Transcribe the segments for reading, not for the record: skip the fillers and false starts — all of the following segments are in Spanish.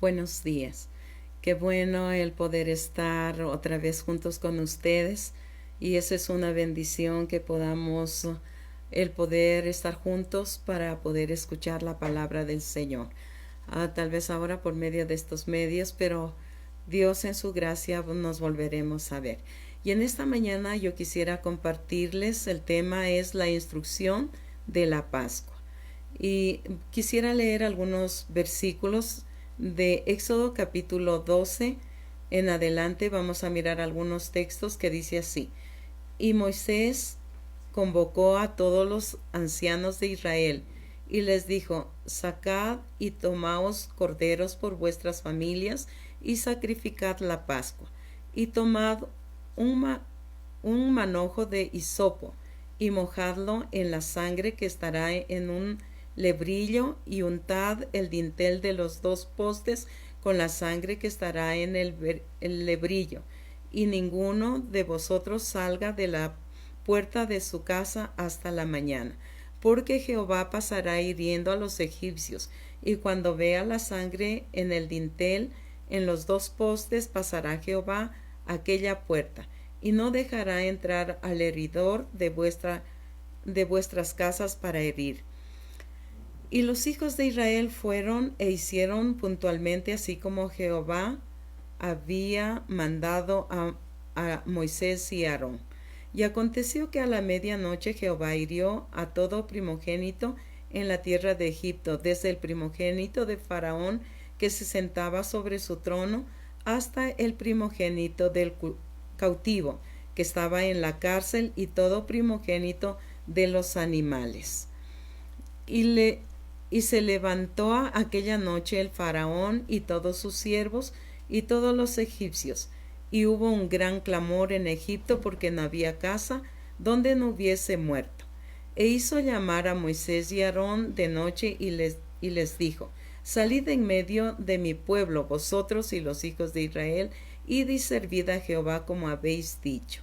Buenos días. Qué bueno el poder estar otra vez juntos con ustedes y eso es una bendición que podamos el poder estar juntos para poder escuchar la palabra del Señor. Tal vez ahora por medio de estos medios, pero Dios en su gracia nos volveremos a ver. Y en esta mañana yo quisiera compartirles, el tema es la instrucción de la Pascua. Y quisiera leer algunos versículos de Éxodo capítulo 12 en adelante. Vamos a mirar algunos textos que dice así: y Moisés convocó a todos los ancianos de Israel y les dijo: sacad y tomaos corderos por vuestras familias y sacrificad la Pascua, y tomad un manojo de hisopo y mojadlo en la sangre que estará en un lebrillo, y untad el dintel de los dos postes con la sangre que estará en el lebrillo, y ninguno de vosotros salga de la puerta de su casa hasta la mañana, porque Jehová pasará hiriendo a los egipcios, y cuando vea la sangre en el dintel, en los dos postes, pasará Jehová aquella puerta, y no dejará entrar al heridor de vuestras casas para herir. Y los hijos de Israel fueron e hicieron puntualmente así como Jehová había mandado a Moisés y Aarón. Y aconteció que a la medianoche Jehová hirió a todo primogénito en la tierra de Egipto, desde el primogénito de Faraón que se sentaba sobre su trono, hasta el primogénito del cautivo que estaba en la cárcel, y todo primogénito de los animales. Y se levantó aquella noche el faraón y todos sus siervos y todos los egipcios, y hubo un gran clamor en Egipto, porque no había casa donde no hubiese muerto. E hizo llamar a Moisés y a Aarón de noche y les dijo: salid en medio de mi pueblo, vosotros y los hijos de Israel, id y servid a Jehová como habéis dicho.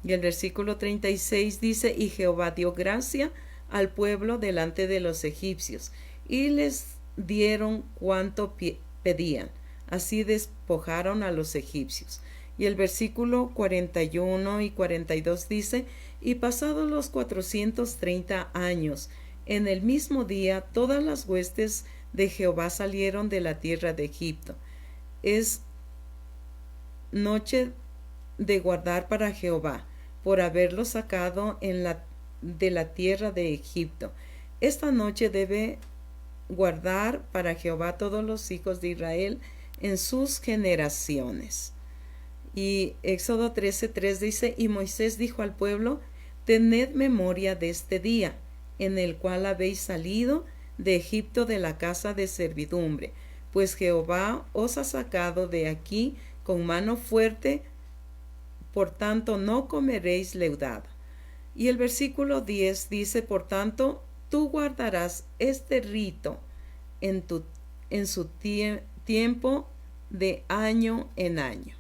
Y el versículo 36 dice: y Jehová dio gracia al pueblo delante de los egipcios, y les dieron cuanto pedían. Así despojaron a los egipcios. Y el versículo 41 y 42 dice: y pasados los 430 años, en el mismo día, todas las huestes de Jehová salieron de la tierra de Egipto. Es noche de guardar para Jehová, por haberlo sacado de la tierra de Egipto. Esta noche debe guardar para Jehová todos los hijos de Israel en sus generaciones. Y Éxodo 13:3 dice: y Moisés dijo al pueblo: tened memoria de este día, en el cual habéis salido de Egipto, de la casa de servidumbre, pues Jehová os ha sacado de aquí con mano fuerte, por tanto no comeréis leudado. Y el versículo 10 dice: por tanto, tú guardarás este rito en su tiempo, de año en año.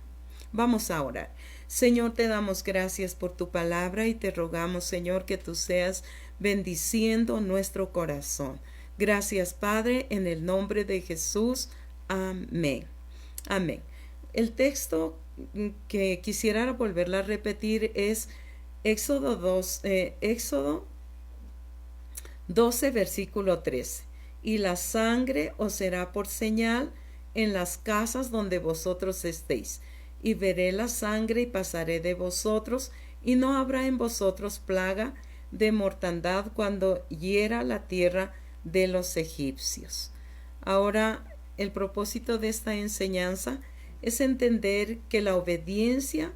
Vamos a orar. Señor, te damos gracias por tu palabra y te rogamos, Señor, que tú seas bendiciendo nuestro corazón. Gracias, Padre, en el nombre de Jesús. Amén. Amén. El texto que quisiera volverla a repetir es Éxodo 12, versículo 13. Y la sangre os será por señal en las casas donde vosotros estéis. Y veré la sangre y pasaré de vosotros, y no habrá en vosotros plaga de mortandad cuando hiera la tierra de los egipcios. Ahora, el propósito de esta enseñanza es entender que la obediencia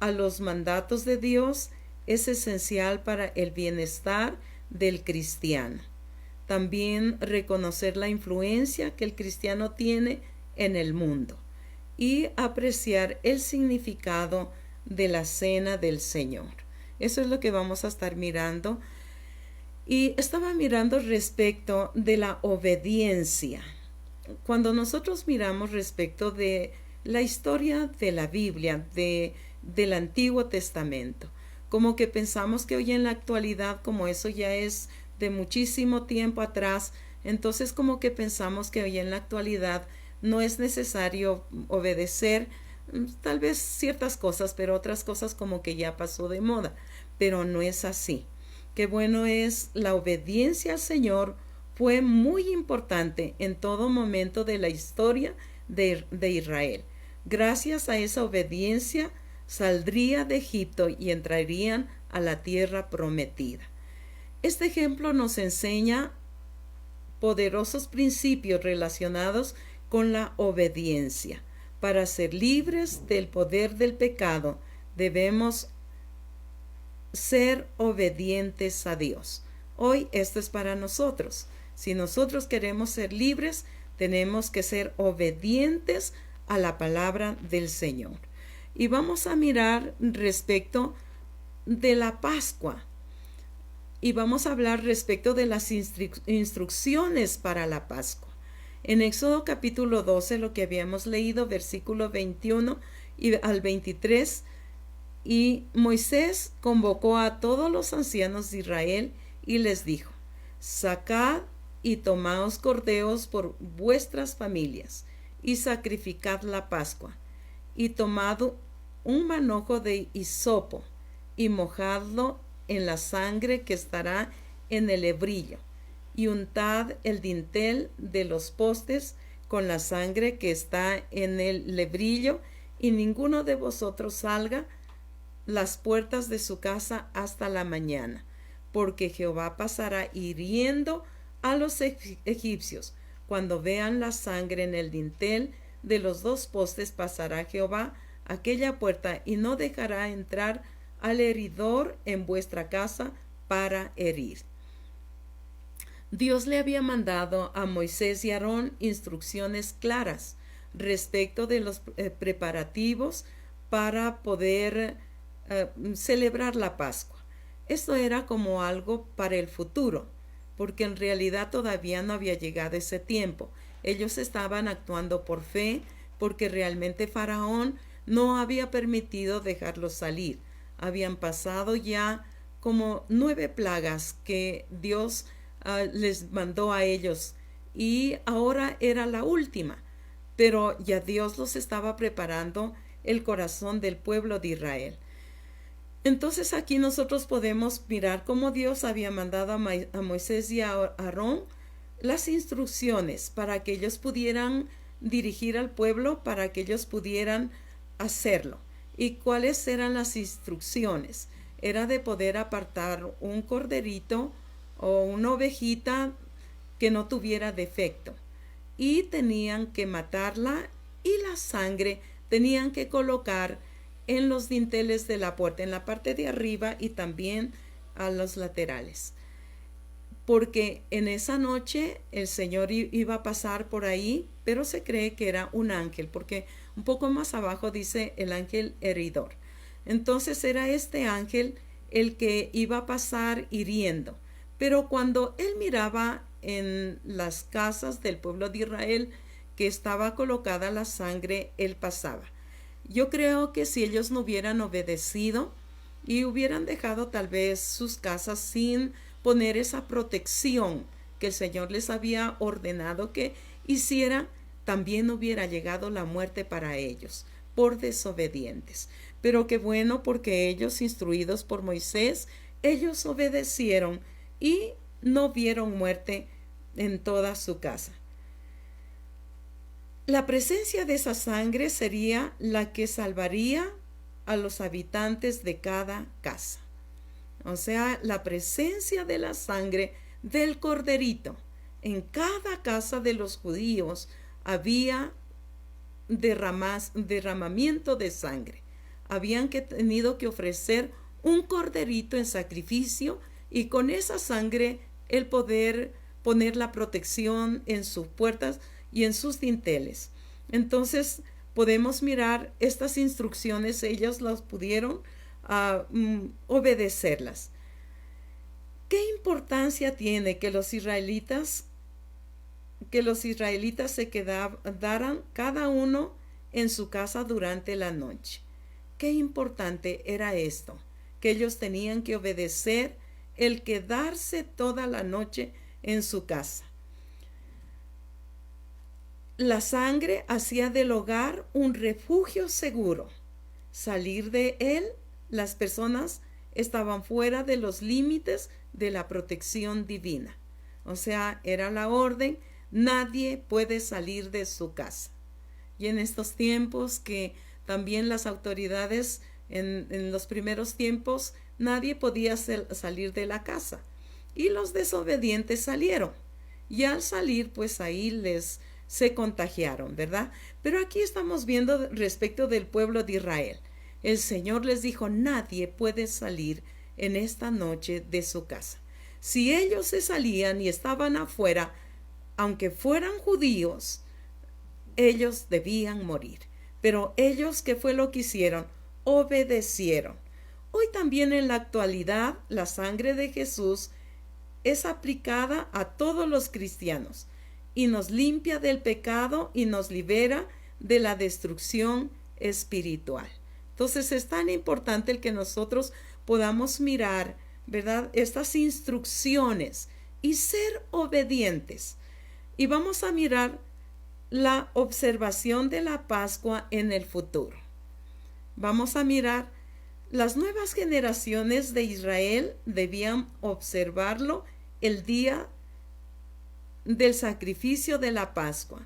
a los mandatos de Dios es esencial para el bienestar del cristiano. También reconocer la influencia que el cristiano tiene en el mundo y apreciar el significado de la cena del Señor. Eso es lo que vamos a estar mirando. Y estaba mirando respecto de la obediencia. Cuando nosotros miramos respecto de la historia de la Biblia, del Antiguo Testamento, como que pensamos que hoy en la actualidad, como eso ya es de muchísimo tiempo atrás, entonces como que pensamos que hoy en la actualidad no es necesario obedecer tal vez ciertas cosas, pero otras cosas como que ya pasó de moda. Pero no es así. Qué bueno es la obediencia al Señor. Fue muy importante en todo momento de la historia de Israel. Gracias a esa obediencia saldría de Egipto y entrarían a la tierra prometida. Este ejemplo nos enseña poderosos principios relacionados con la obediencia. Para ser libres del poder del pecado, debemos ser obedientes a Dios. Hoy esto es para nosotros. Si nosotros queremos ser libres, tenemos que ser obedientes a la palabra del Señor. Y vamos a mirar respecto de la Pascua. Y vamos a hablar respecto de las instrucciones para la Pascua. En Éxodo capítulo 12, lo que habíamos leído, versículo 21 y al 23, y Moisés convocó a todos los ancianos de Israel y les dijo: sacad y tomaos corderos por vuestras familias y sacrificad la Pascua, y tomad un manojo de hisopo y mojadlo en la sangre que estará en el lebrillo, y untad el dintel de los postes con la sangre que está en el lebrillo, y ninguno de vosotros salga las puertas de su casa hasta la mañana, porque Jehová pasará hiriendo a los egipcios. Cuando vean la sangre en el dintel de los dos postes, pasará Jehová aquella puerta y no dejará entrar al heridor en vuestra casa para herir. Dios le había mandado a Moisés y Aarón instrucciones claras respecto de los preparativos para poder celebrar la Pascua. Esto era como algo para el futuro, porque en realidad todavía no había llegado ese tiempo. Ellos estaban actuando por fe, porque realmente Faraón no había permitido dejarlos salir. Habían pasado ya como 9 plagas que Dios les mandó a ellos, y ahora era la última, pero ya Dios los estaba preparando el corazón del pueblo de Israel. Entonces aquí nosotros podemos mirar cómo Dios había mandado a Moisés y a Aarón las instrucciones para que ellos pudieran dirigir al pueblo, para que ellos pudieran hacerlo. ¿Y cuáles eran las instrucciones? Era de poder apartar un corderito o una ovejita que no tuviera defecto, y tenían que matarla, y la sangre tenían que colocar en los dinteles de la puerta, en la parte de arriba y también a los laterales, porque en esa noche el Señor iba a pasar por ahí, pero se cree que era un ángel, porque un poco más abajo dice el ángel heridor. Entonces era este ángel el que iba a pasar hiriendo, pero cuando él miraba en las casas del pueblo de Israel que estaba colocada la sangre, él pasaba. Yo creo que si ellos no hubieran obedecido y hubieran dejado tal vez sus casas sin poner esa protección que el Señor les había ordenado que hicieran, también hubiera llegado la muerte para ellos por desobedientes. Pero qué bueno, porque ellos, instruidos por Moisés, ellos obedecieron y no vieron muerte en toda su casa. La presencia de esa sangre sería la que salvaría a los habitantes de cada casa. O sea, la presencia de la sangre del corderito. En cada casa de los judíos había derramamiento de sangre. Habían tenido que ofrecer un corderito en sacrificio, y con esa sangre el poder poner la protección en sus puertas y en sus dinteles. Entonces podemos mirar estas instrucciones, ellos las pudieron obedecerlas. ¿Qué importancia tiene que los israelitas se quedaran cada uno en su casa durante la noche? Qué importante era esto, que ellos tenían que obedecer el quedarse toda la noche en su casa. La sangre hacía del hogar un refugio seguro. Salir de él, las personas estaban fuera de los límites de la protección divina. O sea, era la orden, nadie puede salir de su casa. Y en estos tiempos que también las autoridades, en los primeros tiempos, nadie podía salir de la casa. Y los desobedientes salieron. Y al salir, pues ahí se contagiaron, ¿verdad? Pero aquí estamos viendo respecto del pueblo de Israel. El Señor les dijo, nadie puede salir en esta noche de su casa. Si ellos se salían y estaban afuera, aunque fueran judíos, ellos debían morir. Pero ellos, ¿qué fue lo que hicieron? Obedecieron. Hoy también en la actualidad, la sangre de Jesús es aplicada a todos los cristianos y nos limpia del pecado y nos libera de la destrucción espiritual. Entonces es tan importante el que nosotros podamos mirar, ¿verdad?, estas instrucciones y ser obedientes. Y vamos a mirar la observación de la Pascua en el futuro. Vamos a mirar, las nuevas generaciones de Israel debían observarlo el día del sacrificio de la Pascua,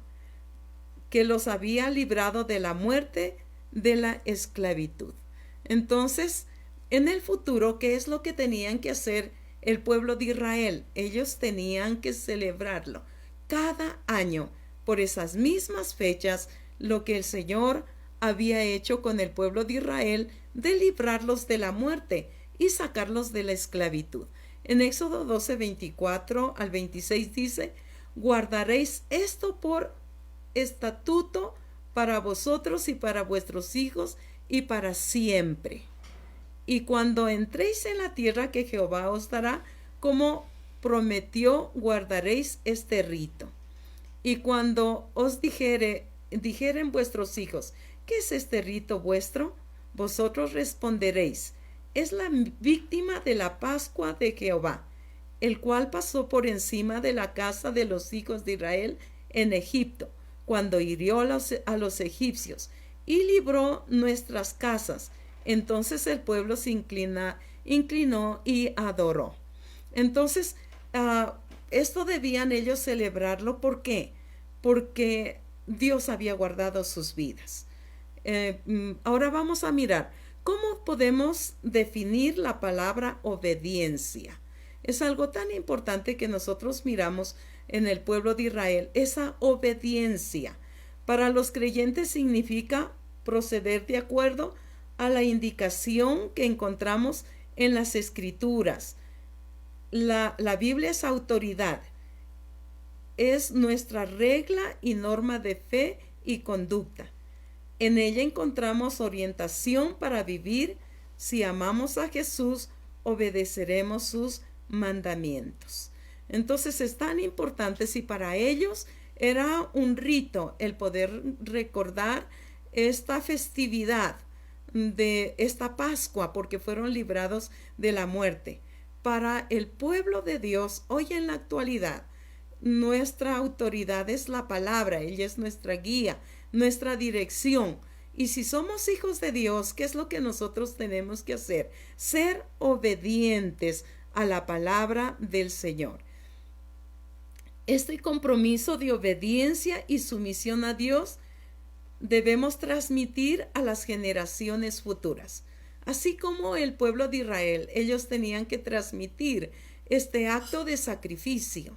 que los había librado de la muerte, de la esclavitud. Entonces, en el futuro, ¿qué es lo que tenían que hacer el pueblo de Israel? Ellos tenían que celebrarlo cada año por esas mismas fechas, lo que el Señor había hecho con el pueblo de Israel, de librarlos de la muerte y sacarlos de la esclavitud. En Éxodo 12, 24 al 26 dice, guardaréis esto por estatuto para vosotros y para vuestros hijos y para siempre. Y cuando entréis en la tierra que Jehová os dará, como prometió, guardaréis este rito. Y cuando os dijeren vuestros hijos, ¿qué es este rito vuestro? Vosotros responderéis, es la víctima de la Pascua de Jehová, el cual pasó por encima de la casa de los hijos de Israel en Egipto, cuando hirió a los egipcios y libró nuestras casas. Entonces el pueblo se inclinó y adoró. Entonces, esto debían ellos celebrarlo. ¿Por qué? Porque Dios había guardado sus vidas. Ahora vamos a mirar cómo podemos definir la palabra obediencia. Es algo tan importante que nosotros miramos en el pueblo de Israel. Esa obediencia para los creyentes significa proceder de acuerdo a la indicación que encontramos en las Escrituras. La Biblia es autoridad. Es nuestra regla y norma de fe y conducta. En ella encontramos orientación para vivir. Si amamos a Jesús, obedeceremos sus mandamientos. Entonces es tan importante, si para ellos era un rito el poder recordar esta festividad de esta Pascua, porque fueron librados de la muerte. Para el pueblo de Dios, hoy en la actualidad, nuestra autoridad es la palabra. Ella es nuestra guía, nuestra dirección. Y si somos hijos de Dios, ¿qué es lo que nosotros tenemos que hacer? Ser obedientes a la palabra del Señor. Este compromiso de obediencia y sumisión a Dios debemos transmitir a las generaciones futuras. Así como el pueblo de Israel, ellos tenían que transmitir este acto de sacrificio.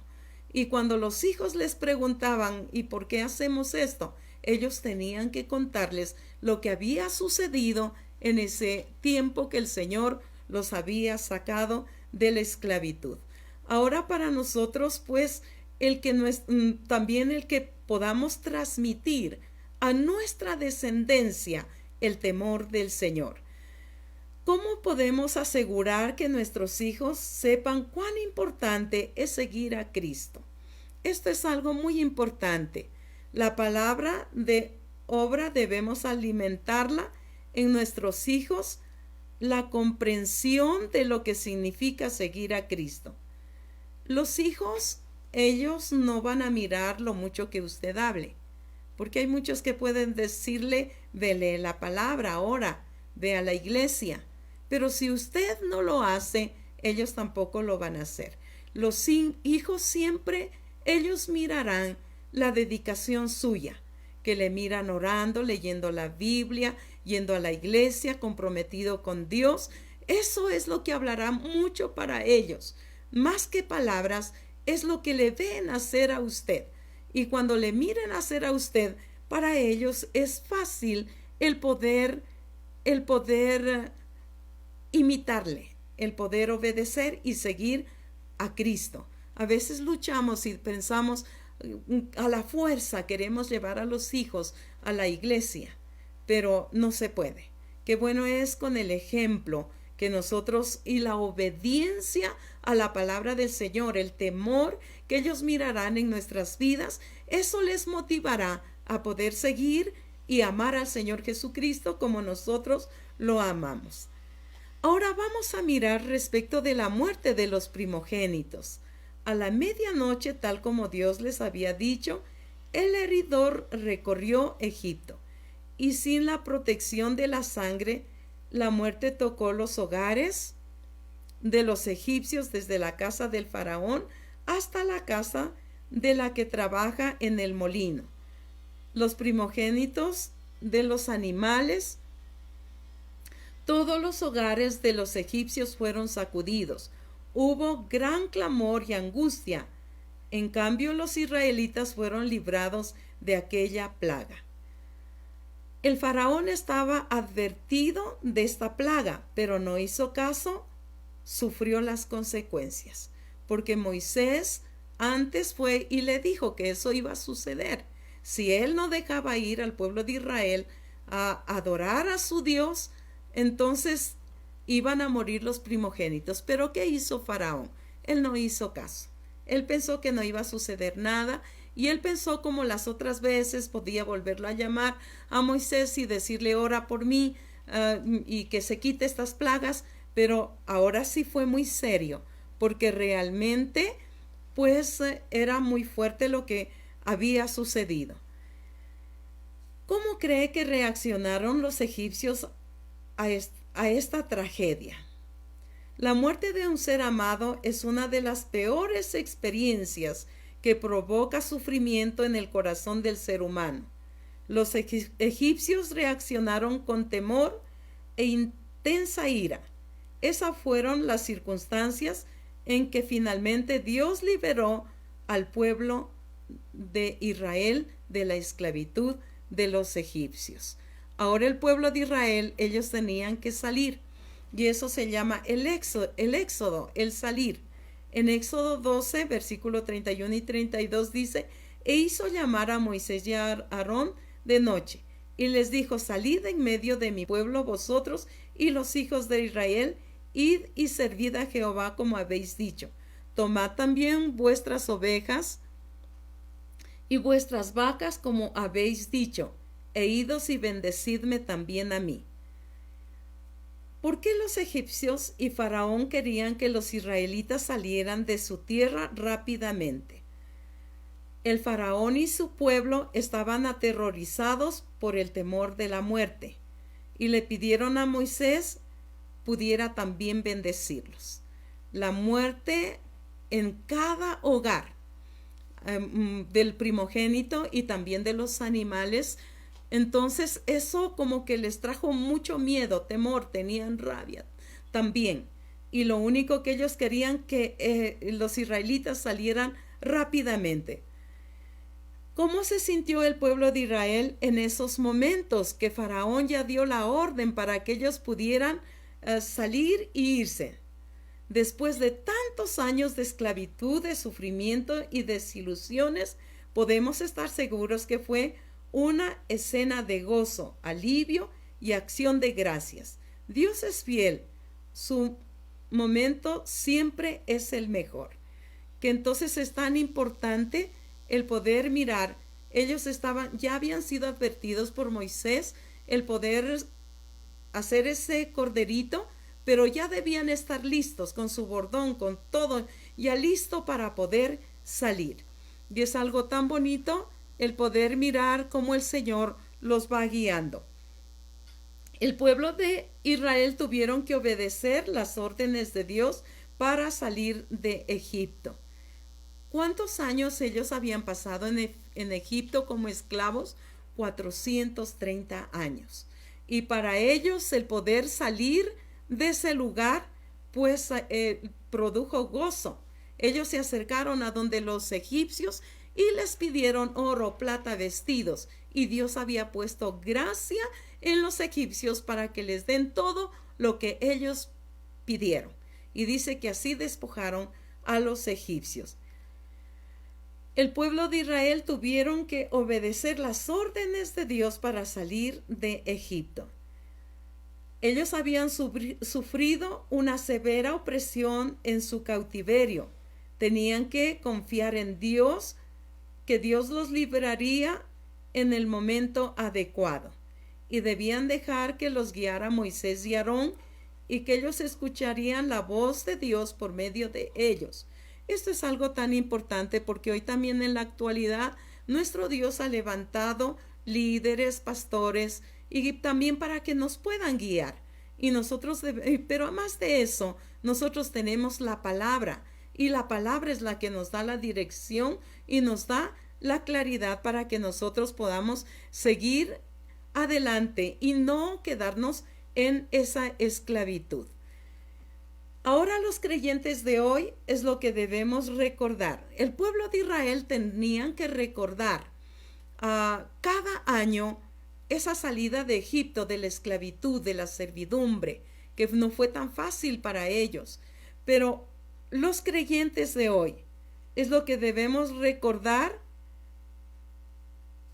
Y cuando los hijos les preguntaban, ¿y por qué hacemos esto?, ellos tenían que contarles lo que había sucedido en ese tiempo que el Señor los había sacado de la esclavitud. Ahora para nosotros, pues, también el que podamos transmitir a nuestra descendencia el temor del Señor. ¿Cómo podemos asegurar que nuestros hijos sepan cuán importante es seguir a Cristo? Esto es algo muy importante. La palabra de obra debemos alimentarla en nuestros hijos, la comprensión de lo que significa seguir a Cristo. Los hijos, ellos no van a mirar lo mucho que usted hable. porque hay muchos que pueden decirle, vele la palabra, ora, ve a la iglesia. Pero si usted no lo hace, ellos tampoco lo van a hacer. Los hijos siempre, ellos mirarán la dedicación suya, que le miran orando, leyendo la Biblia, yendo a la iglesia, comprometido con Dios. Eso es lo que hablará mucho para ellos. Más que palabras, es lo que le ven hacer a usted. Y cuando le miren hacer a usted, para ellos es fácil el poder imitarle, el poder obedecer y seguir a Cristo. A veces luchamos y pensamos, a la fuerza queremos llevar a los hijos a la iglesia, pero no se puede. Qué bueno es con el ejemplo que nosotros y la obediencia a la palabra del Señor, el temor que ellos mirarán en nuestras vidas, eso les motivará a poder seguir y amar al Señor Jesucristo como nosotros lo amamos. Ahora vamos a mirar respecto de la muerte de los primogénitos. A la medianoche, tal como Dios les había dicho, el heridor recorrió Egipto, y sin la protección de la sangre, la muerte tocó los hogares de los egipcios desde la casa del faraón hasta la casa de la que trabaja en el molino. Los primogénitos de los animales, todos los hogares de los egipcios fueron sacudidos. Hubo gran clamor y angustia. En cambio, los israelitas fueron librados de aquella plaga. El faraón estaba advertido de esta plaga, pero no hizo caso, sufrió las consecuencias, porque Moisés antes fue y le dijo que eso iba a suceder. Si él no dejaba ir al pueblo de Israel a adorar a su Dios, entonces iban a morir los primogénitos. Pero ¿qué hizo Faraón? Él no hizo caso. Él pensó que no iba a suceder nada, y él pensó, como las otras veces, podía volverlo a llamar a Moisés y decirle, ora por mí, y que se quite estas plagas. Pero ahora sí fue muy serio, porque realmente pues era muy fuerte lo que había sucedido. ¿Cómo cree que reaccionaron los egipcios a esta tragedia? La muerte de un ser amado es una de las peores experiencias que provoca sufrimiento en el corazón del ser humano. Los egipcios reaccionaron con temor e intensa ira. Esas fueron las circunstancias en que finalmente Dios liberó al pueblo de Israel de la esclavitud de los egipcios. Ahora el pueblo de Israel, ellos tenían que salir, y eso se llama el éxodo, el salir. En Éxodo 12, versículo 31 y 32 dice, e hizo llamar a Moisés y a Aarón de noche, y les dijo, salid en medio de mi pueblo vosotros y los hijos de Israel, id y servid a Jehová como habéis dicho. Tomad también vuestras ovejas y vuestras vacas como habéis dicho, e idos y bendecidme también a mí. ¿Por qué los egipcios y Faraón querían que los israelitas salieran de su tierra rápidamente? El Faraón y su pueblo estaban aterrorizados por el temor de la muerte, y le pidieron a Moisés pudiera también bendecirlos. La muerte en cada hogar del primogénito y también de los animales. Entonces eso como que les trajo mucho miedo, temor, tenían rabia también. Y lo único que ellos querían que los israelitas salieran rápidamente. ¿Cómo se sintió el pueblo de Israel en esos momentos que Faraón ya dio la orden para que ellos pudieran salir e irse? Después de tantos años de esclavitud, de sufrimiento y desilusiones, podemos estar seguros que fue una escena de gozo, alivio y acción de gracias. Dios es fiel. Su momento siempre es el mejor. Que entonces es tan importante el poder mirar. Ellos ya habían sido advertidos por Moisés el poder hacer ese corderito, pero ya debían estar listos con su bordón, con todo, ya listo para poder salir. Y es algo tan bonito el poder mirar cómo el Señor los va guiando. El pueblo de Israel tuvieron que obedecer las órdenes de Dios para salir de Egipto. ¿Cuántos años ellos habían pasado en Egipto como esclavos? 430 años. Y para ellos el poder salir de ese lugar, pues produjo gozo. Ellos se acercaron a donde los egipcios y les pidieron oro, plata, vestidos. Y Dios había puesto gracia en los egipcios para que les den todo lo que ellos pidieron. Y dice que así despojaron a los egipcios. El pueblo de Israel tuvieron que obedecer las órdenes de Dios para salir de Egipto. Ellos habían sufrido una severa opresión en su cautiverio. Tenían que confiar en Dios, que Dios los libraría en el momento adecuado. Y debían dejar que los guiara Moisés y Aarón y que ellos escucharían la voz de Dios por medio de ellos. Esto es algo tan importante porque hoy también en la actualidad nuestro Dios ha levantado líderes, pastores y también para que nos puedan guiar. Y nosotros, pero además de eso, nosotros tenemos la palabra y la palabra es la que nos da la dirección y nos da la claridad para que nosotros podamos seguir adelante y no quedarnos en esa esclavitud. Ahora los creyentes de hoy es lo que debemos recordar. El pueblo de Israel tenían que recordar cada año esa salida de Egipto, de la esclavitud, de la servidumbre, que no fue tan fácil para ellos. Pero los creyentes de hoy es lo que debemos recordar.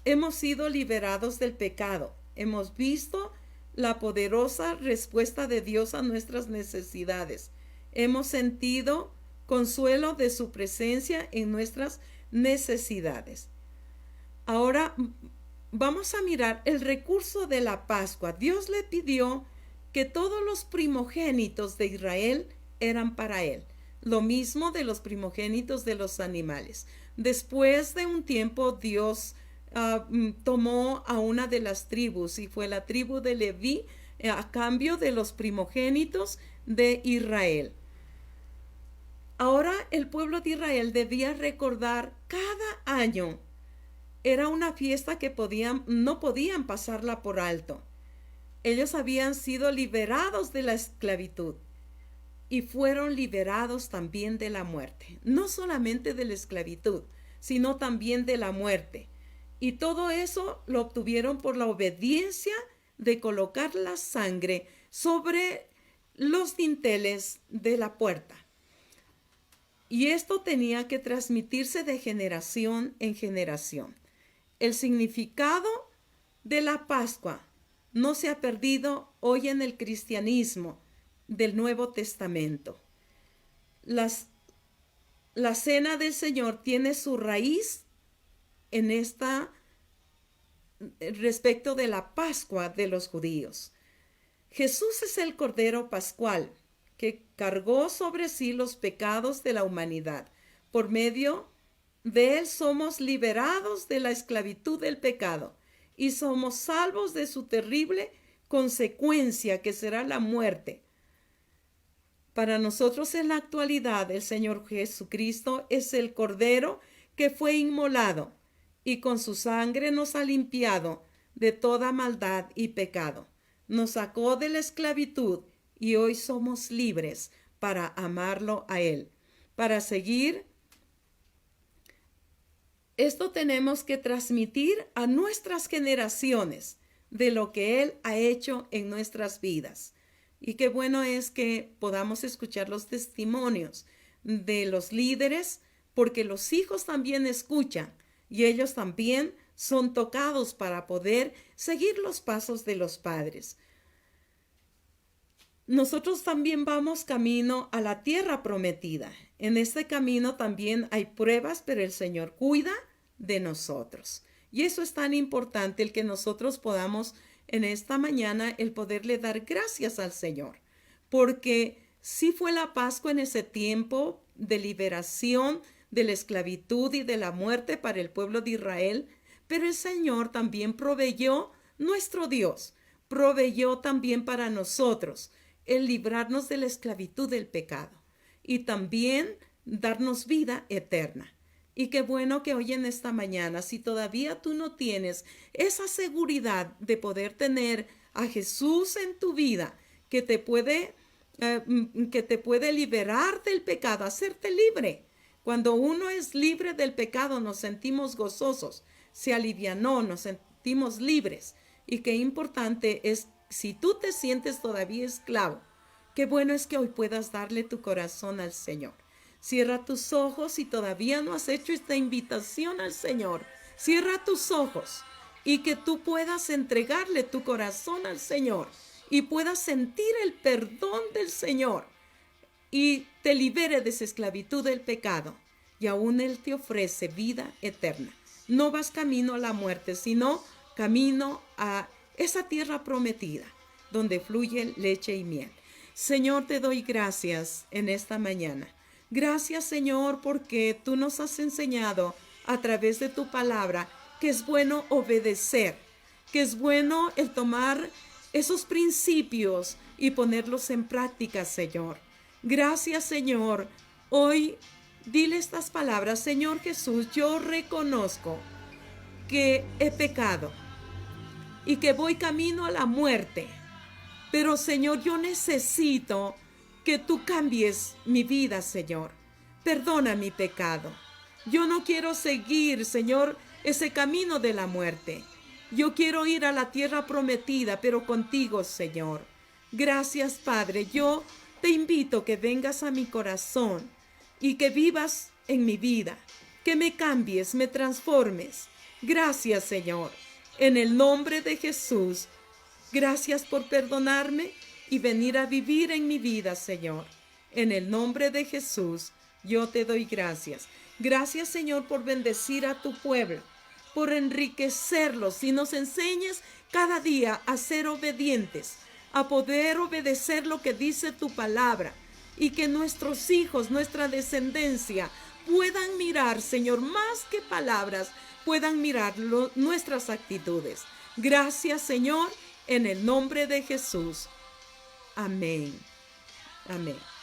Hemos sido liberados del pecado. Hemos visto la poderosa respuesta de Dios a nuestras necesidades. Hemos sentido consuelo de su presencia en nuestras necesidades. Ahora vamos a mirar el recurso de la Pascua. Dios le pidió que todos los primogénitos de Israel eran para él. Lo mismo de los primogénitos de los animales. Después de un tiempo, Dios tomó a una de las tribus y fue la tribu de Leví a cambio de los primogénitos de Israel. Ahora el pueblo de Israel debía recordar cada año. Era una fiesta que no podían pasarla por alto. Ellos habían sido liberados de la esclavitud y fueron liberados también de la muerte. No solamente de la esclavitud, sino también de la muerte. Y todo eso lo obtuvieron por la obediencia de colocar la sangre sobre los dinteles de la puerta. Y esto tenía que transmitirse de generación en generación. El significado de la Pascua no se ha perdido hoy en el cristianismo del Nuevo Testamento. La cena del Señor tiene su raíz en respecto de la Pascua de los judíos. Jesús es el Cordero Pascual que cargó sobre sí los pecados de la humanidad. Por medio de él somos liberados de la esclavitud del pecado y somos salvos de su terrible consecuencia que será la muerte. Para nosotros en la actualidad el Señor Jesucristo es el Cordero que fue inmolado y con su sangre nos ha limpiado de toda maldad y pecado. Nos sacó de la esclavitud y hoy somos libres para amarlo a Él. Para seguir, esto tenemos que transmitir a nuestras generaciones de lo que Él ha hecho en nuestras vidas. Y qué bueno es que podamos escuchar los testimonios de los líderes, porque los hijos también escuchan y ellos también son tocados para poder seguir los pasos de los padres. Nosotros también vamos camino a la tierra prometida. En este camino también hay pruebas, pero el Señor cuida de nosotros. Y eso es tan importante, el que nosotros podamos en esta mañana el poderle dar gracias al Señor. Porque sí fue la Pascua en ese tiempo de liberación de la esclavitud y de la muerte para el pueblo de Israel, Pero el Señor también proveyó, nuestro Dios, proveyó también para nosotros el librarnos de la esclavitud del pecado y también darnos vida eterna. Y qué bueno que hoy en esta mañana, si todavía tú no tienes esa seguridad de poder tener a Jesús en tu vida, que te puede liberar del pecado, hacerte libre. Cuando uno es libre del pecado, nos sentimos gozosos, se alivianó, nos sentimos libres. Y qué importante es, si tú te sientes todavía esclavo, qué bueno es que hoy puedas darle tu corazón al Señor. Cierra tus ojos si todavía no has hecho esta invitación al Señor. Cierra tus ojos y que tú puedas entregarle tu corazón al Señor y puedas sentir el perdón del Señor y te libere de esa esclavitud del pecado. Y aún Él te ofrece vida eterna. No vas camino a la muerte, sino camino a esa tierra prometida, donde fluye leche y miel. Señor, te doy gracias en esta mañana. Gracias, Señor, porque tú nos has enseñado a través de tu palabra que es bueno obedecer, que es bueno el tomar esos principios y ponerlos en práctica, Señor. Gracias, Señor. Hoy dile estas palabras: Señor Jesús, yo reconozco que he pecado y que voy camino a la muerte. Pero, Señor, yo necesito que tú cambies mi vida, Señor. Perdona mi pecado. Yo no quiero seguir, Señor, ese camino de la muerte. Yo quiero ir a la tierra prometida, pero contigo, Señor. Gracias, Padre. Yo te invito que vengas a mi corazón y que vivas en mi vida, que me cambies, me transformes. Gracias, Señor. En el nombre de Jesús, gracias por perdonarme y venir a vivir en mi vida, Señor. En el nombre de Jesús, yo te doy gracias. Gracias, Señor, por bendecir a tu pueblo, por enriquecerlos y nos enseñes cada día a ser obedientes, a poder obedecer lo que dice tu palabra y que nuestros hijos, nuestra descendencia puedan mirar, Señor, más que palabras, puedan mirar nuestras actitudes. Gracias, Señor, en el nombre de Jesús. Amén. Amén.